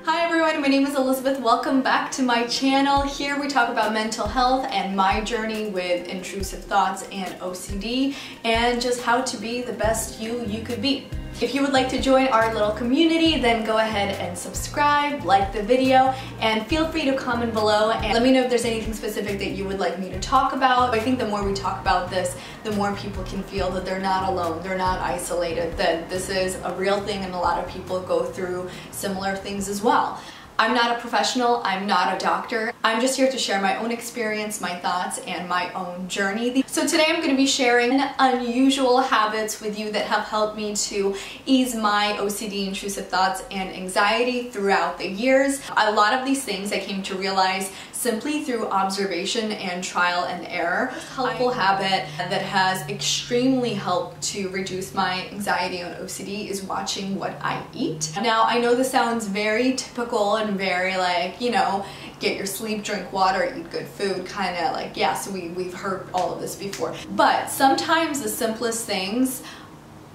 Hi everyone, my name is Elizabeth. Welcome back to my channel. Here we talk about mental health and my journey with intrusive thoughts and OCD and just how to be the best you could be. If you would like to join our little community, then go ahead and subscribe, like the video, and feel free to comment below and let me know if there's anything specific that you would like me to talk about. I think the more we talk about this, the more people can feel that they're not alone, they're not isolated, that this is a real thing and a lot of people go through similar things as well. I'm not a professional, I'm not a doctor. I'm just here to share my own experience, my thoughts, and my own journey. So today I'm going to be sharing unusual habits with you that have helped me to ease my OCD, intrusive thoughts, and anxiety throughout the years. A lot of these things I came to realize simply through observation and trial and error. A helpful habit that has extremely helped to reduce my anxiety and OCD is watching what I eat. Now I know this sounds very typical and very like, you know, get your sleep, drink water, eat good food, kind of like, yeah, so we've heard all of this before. But sometimes the simplest things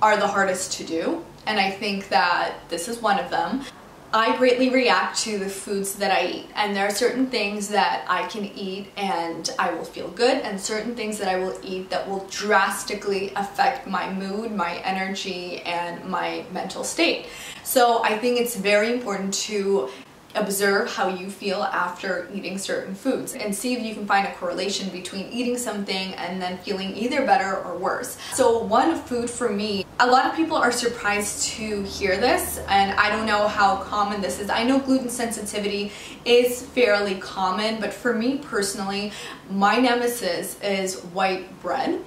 are the hardest to do, and I think that this is one of them. I greatly react to the foods that I eat, and there are certain things that I can eat and I will feel good, and certain things that I will eat that will drastically affect my mood, my energy, and my mental state. So I think it's very important to observe how you feel after eating certain foods and see if you can find a correlation between eating something and then feeling either better or worse. So one food for me, a lot of people are surprised to hear this, and I don't know how common this is. I know gluten sensitivity is fairly common, but for me personally, my nemesis is white bread.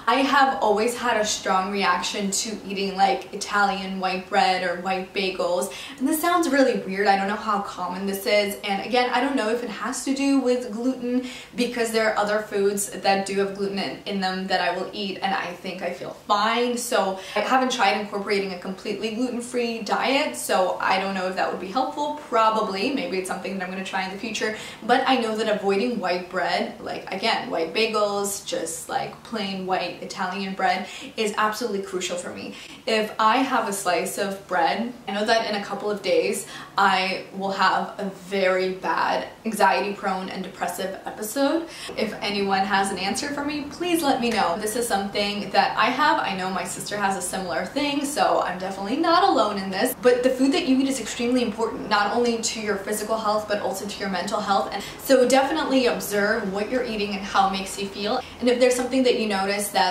I have always had a strong reaction to eating like Italian white bread or white bagels, and this sounds really weird. I don't know how common this is, and again, I don't know if it has to do with gluten because there are other foods that do have gluten in them that I will eat and I think I feel fine. So I haven't tried incorporating a completely gluten-free diet, so I don't know if that would be helpful. Probably, maybe it's something that I'm going to try in the future, but I know that avoiding white bread, like again, white bagels, just like plain white Italian bread, is absolutely crucial for me. If I have a slice of bread, I know that in a couple of days I will have a very bad anxiety-prone and depressive episode. If anyone has an answer for me, please let me know. This is something that I have. I know my sister has a similar thing, so I'm definitely not alone in this. But the food that you eat is extremely important, not only to your physical health, but also to your mental health. And so definitely observe what you're eating and how it makes you feel. And if there's something that you notice that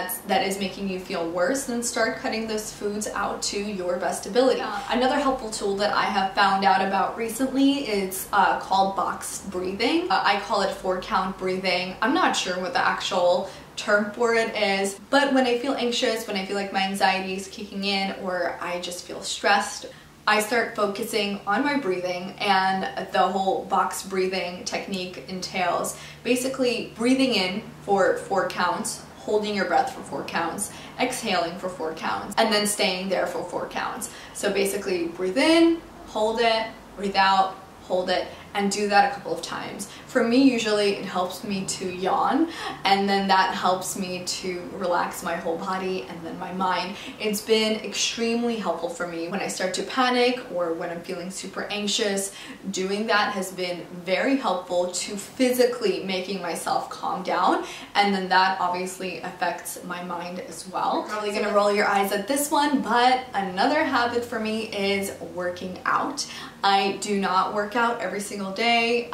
is making you feel worse, then start cutting those foods out to your best ability. Another helpful tool that I have found out about recently is called box breathing. I call it 4-count breathing. I'm not sure what the actual term for it is, but when I feel anxious, when I feel like my anxiety is kicking in, or I just feel stressed, I start focusing on my breathing, and the whole box breathing technique entails basically breathing in for 4 counts, holding your breath for 4 counts, exhaling for 4 counts, and then staying there for 4 counts. So basically breathe in, hold it, breathe out, hold it, and do that a couple of times. For me, usually it helps me to yawn, and then that helps me to relax my whole body and then my mind. It's been extremely helpful for me when I start to panic or when I'm feeling super anxious. Doing that has been very helpful to physically making myself calm down, and then that obviously affects my mind as well. You're probably gonna roll your eyes at this one, but another habit for me is working out. I do not work out every single day.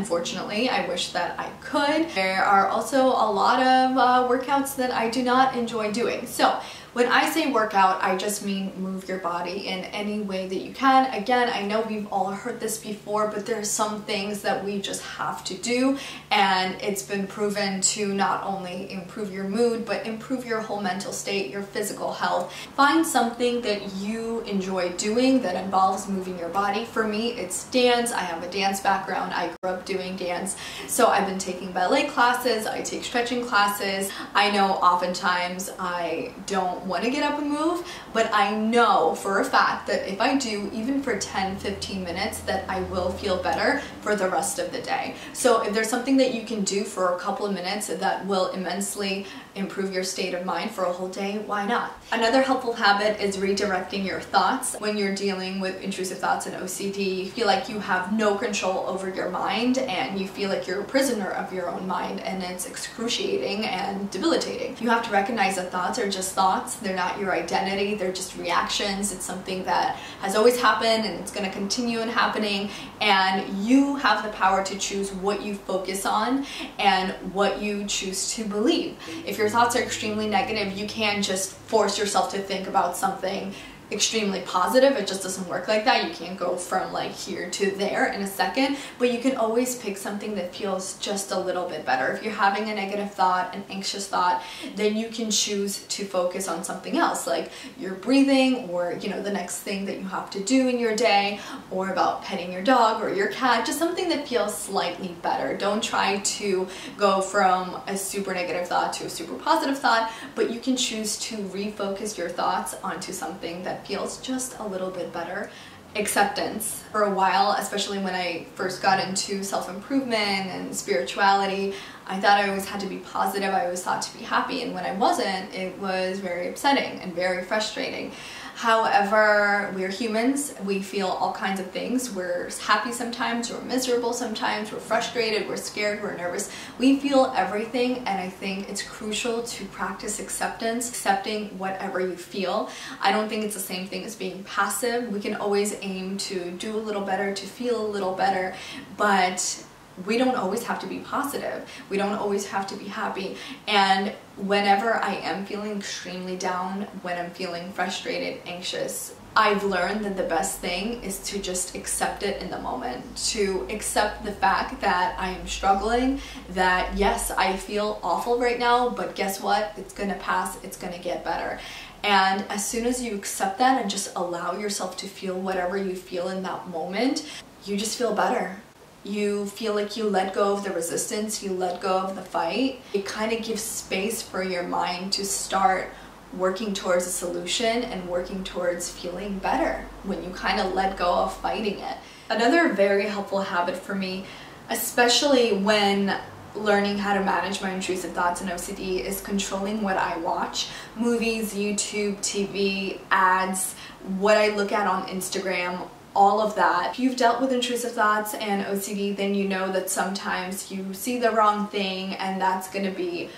Unfortunately, I wish that I could. There are also a lot of workouts that I do not enjoy doing. So when I say workout, I just mean move your body in any way that you can. Again, I know we've all heard this before, but there's some things that we just have to do, and it's been proven to not only improve your mood, but improve your whole mental state, your physical health. Find something that you enjoy doing that involves moving your body. For me, it's dance. I have a dance background. I grew up doing dance, so I've been taking ballet classes, I take stretching classes. I know oftentimes I don't want to get up and move, but I know for a fact that if I do, even for 10-15 minutes, that I will feel better for the rest of the day. So if there's something that you can do for a couple of minutes that will immensely improve your state of mind for a whole day, why not? Another helpful habit is redirecting your thoughts. When you're dealing with intrusive thoughts and OCD, you feel like you have no control over your mind and you feel like you're a prisoner of your own mind, and it's excruciating and debilitating. You have to recognize that thoughts are just thoughts. They're not your identity. They're just reactions. It's something that has always happened and it's going to continue in happening, and you have the power to choose what you focus on and what you choose to believe. If your thoughts are extremely negative, you can't just force yourself to think about something extremely positive. It just doesn't work like that. You can't go from like here to there in a second, but you can always pick something that feels just a little bit better. If you're having a negative thought, an anxious thought, then you can choose to focus on something else, like your breathing, or the next thing that you have to do in your day, or about petting your dog or your cat, just something that feels slightly better. Don't try to go from a super negative thought to a super positive thought, but you can choose to refocus your thoughts onto something that feels just a little bit better. Acceptance. For a while, especially when I first got into self-improvement and spirituality, I thought I always had to be positive. I always thought to be happy, and when I wasn't, it was very upsetting and very frustrating. However, we're humans. We feel all kinds of things. We're happy sometimes, we're miserable sometimes, we're frustrated, we're scared, we're nervous. We feel everything, and I think it's crucial to practice acceptance, accepting whatever you feel. I don't think it's the same thing as being passive. We can always aim to do a little better, to feel a little better, but we don't always have to be positive. We don't always have to be happy. And whenever I am feeling extremely down, when I'm feeling frustrated, anxious, I've learned that the best thing is to just accept it in the moment, to accept the fact that I am struggling, that yes, I feel awful right now, but guess what? It's gonna pass, it's gonna get better. And as soon as you accept that and just allow yourself to feel whatever you feel in that moment, you just feel better. You feel like you let go of the resistance, you let go of the fight. It kind of gives space for your mind to start working towards a solution and working towards feeling better when you kind of let go of fighting it. Another very helpful habit for me, especially when learning how to manage my intrusive thoughts and OCD, is controlling what I watch. Movies, YouTube, TV, ads, what I look at on Instagram, all of that. If you've dealt with intrusive thoughts and OCD, then you know that sometimes you see the wrong thing, and that's going to be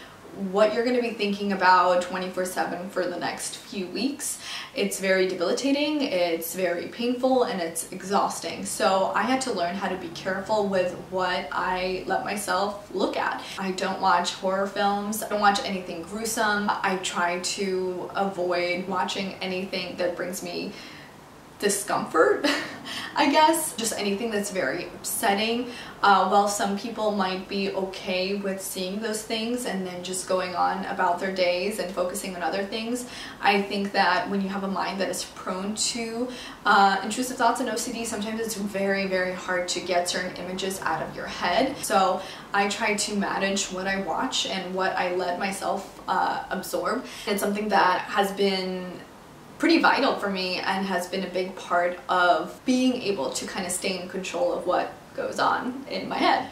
what you're going to be thinking about 24/7 for the next few weeks. It's very debilitating, it's very painful, and it's exhausting. So I had to learn how to be careful with what I let myself look at. I don't watch horror films, I don't watch anything gruesome. I try to avoid watching anything that brings me discomfort, I guess. Just anything that's very upsetting. While some people might be okay with seeing those things and then just going on about their days and focusing on other things, I think that when you have a mind that is prone to intrusive thoughts and OCD, sometimes it's very, very hard to get certain images out of your head. So I try to manage what I watch and what I let myself absorb. It's something that has been pretty vital for me and has been a big part of being able to kind of stay in control of what goes on in my head.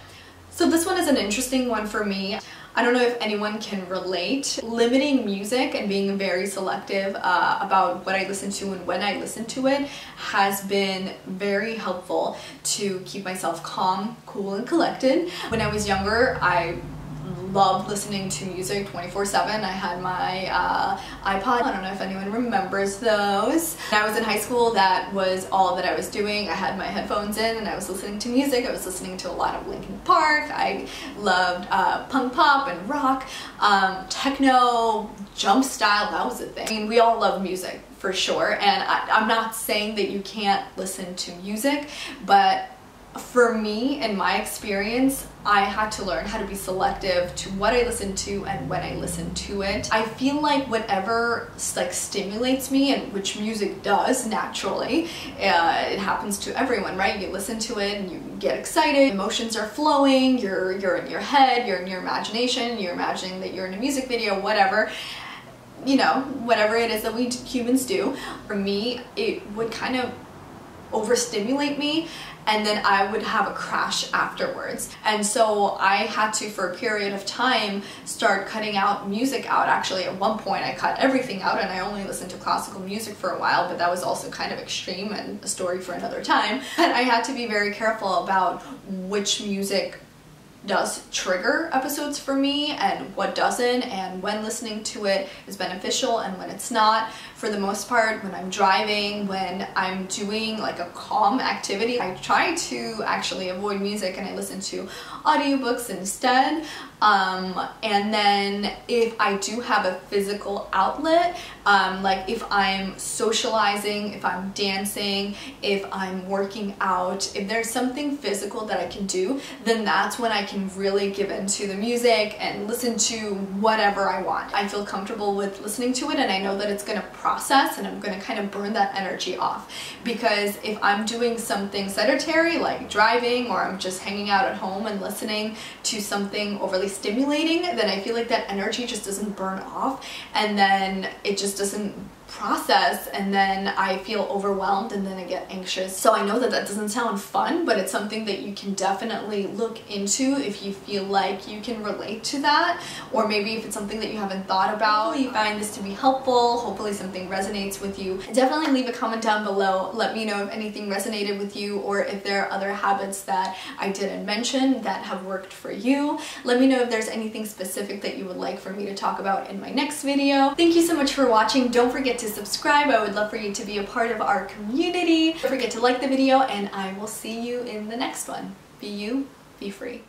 So this one is an interesting one for me. I don't know if anyone can relate. Limiting music and being very selective about what I listen to and when I listen to it has been very helpful to keep myself calm, cool, and collected. When I was younger, I loved listening to music 24/7. I had my iPod. I don't know if anyone remembers those. When I was in high school, that was all that I was doing. I had my headphones in and I was listening to music. I was listening to a lot of Linkin Park. I loved punk pop and rock, techno, jump style, that was a thing. I mean, we all love music for sure, and I'm not saying that you can't listen to music, but for me, in my experience, I had to learn how to be selective to what I listen to and when I listen to it. I feel like whatever stimulates me, and which music does naturally, it happens to everyone, right? You listen to it and you get excited, emotions are flowing, you're in your head, you're in your imagination, you're imagining that you're in a music video, whatever. You know, whatever it is that we humans do. For me, it would kind of overstimulate me, and then I would have a crash afterwards. And so I had to, for a period of time, start cutting out music out. Actually, at one point I cut everything out and I only listened to classical music for a while, but that was also kind of extreme and a story for another time. And I had to be very careful about which music does trigger episodes for me and what doesn't, and when listening to it is beneficial and when it's not. For the most part, when I'm driving, when I'm doing like a calm activity, I try to actually avoid music and I listen to audiobooks instead. And then if I do have a physical outlet, like if I'm socializing, if I'm dancing, if I'm working out, if there's something physical that I can do, then that's when I can really give into the music and listen to whatever I want. I feel comfortable with listening to it, and I know that it's going to process and I'm going to kind of burn that energy off. Because if I'm doing something sedentary like driving, or I'm just hanging out at home and listening to something overly stimulating, then I feel like that energy just doesn't burn off, and then it just doesn't process, and then I feel overwhelmed and then I get anxious. So I know that that doesn't sound fun, but it's something that you can definitely look into if you feel like you can relate to that, or maybe if it's something that you haven't thought about. Hopefully you find this to be helpful, hopefully something resonates with you. Definitely leave a comment down below, let me know if anything resonated with you, or if there are other habits that I didn't mention that have worked for you. Let me know if there's anything specific that you would like for me to talk about in my next video. Thank you so much for watching. Don't forget to subscribe. I would love for you to be a part of our community. Don't forget to like the video, and I will see you in the next one. Be you, be free.